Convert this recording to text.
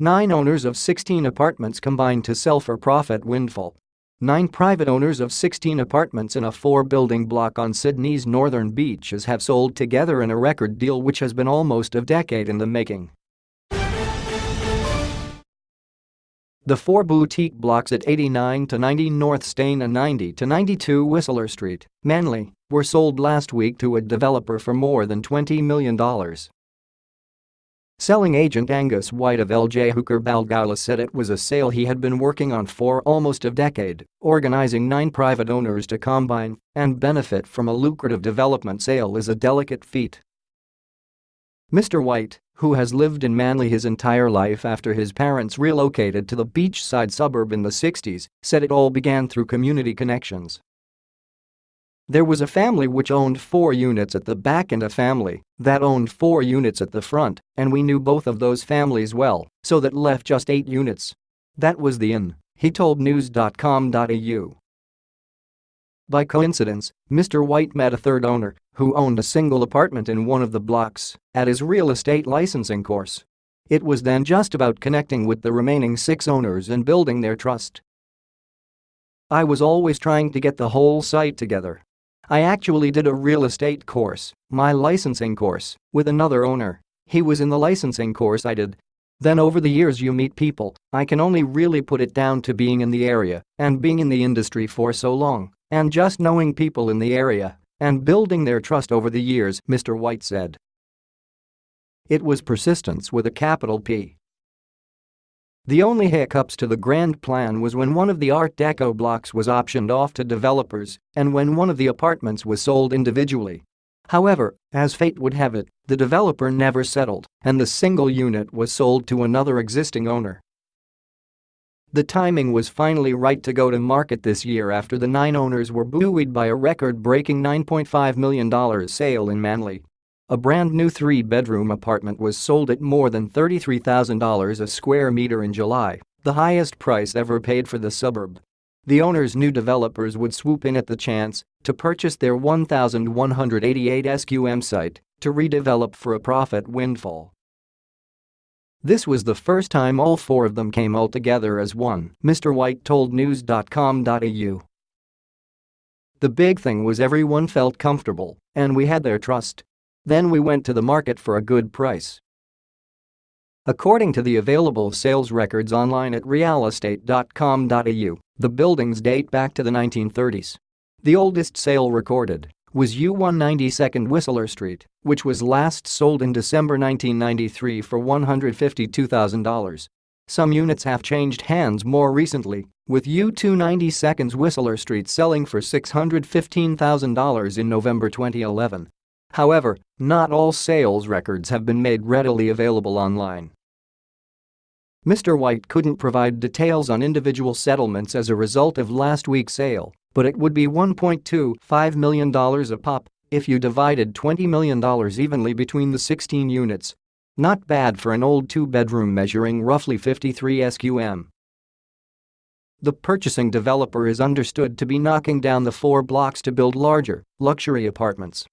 9 owners of 16 apartments combined to sell for profit windfall. 9 private owners of 16 apartments in a 4-building block on Sydney's northern beaches have sold together in a record deal which has been almost a decade in the making. The 4 boutique blocks at 89 to 90 North Steyne and 90 to 92 Whistler Street, Manly, were sold last week to a developer for more than $20 million. Selling agent Angus White of LJ Hooker Balgowlah said it was a sale he had been working on for almost a decade, organizing 9 private owners to combine and benefit from a lucrative development sale is a delicate feat. Mr. White, who has lived in Manly his entire life after his parents relocated to the beachside suburb in the 60s, said it all began through community connections. There was a family which owned 4 units at the back and a family that owned 4 units at the front, and we knew both of those families well, so that left just 8 units. That was the in, he told news.com.au. By coincidence, Mr. White met a third owner, who owned a single apartment in one of the blocks, at his real estate licensing course. It was then just about connecting with the remaining 6 owners and building their trust. I was always trying to get the whole site together. I actually did a real estate course, my licensing course, with another owner. He was in the licensing course I did. Then over the years you meet people. I can only really put it down to being in the area and being in the industry for so long and just knowing people in the area and building their trust over the years, Mr. White said. It was persistence with a capital P. The only hiccups to the grand plan was when one of the Art Deco blocks was optioned off to developers and when one of the apartments was sold individually. However, as fate would have it, the developer never settled and the single unit was sold to another existing owner. The timing was finally right to go to market this year after the 9 owners were buoyed by a record-breaking $9.5 million sale in Manly. A brand new 3-bedroom apartment was sold at more than $33,000 a square meter in July, the highest price ever paid for the suburb. The owner's new developers would swoop in at the chance to purchase their 1,188 SQM site to redevelop for a profit windfall. This was the first time all 4 of them came all together as one, Mr. White told news.com.au. The big thing was everyone felt comfortable and we had their trust. Then we went to the market for a good price. According to the available sales records online at realestate.com.au, the buildings date back to the 1930s. The oldest sale recorded was U192nd Whistler Street, which was last sold in December 1993 for $152,000. Some units have changed hands more recently, with U292nd Whistler Street selling for $615,000 in November 2011. However, not all sales records have been made readily available online. Mr. White couldn't provide details on individual settlements as a result of last week's sale, but it would be $1.25 million a pop if you divided $20 million evenly between the 16 units. Not bad for an old 2-bedroom measuring roughly 53 SQM. The purchasing developer is understood to be knocking down the 4 blocks to build larger, luxury apartments.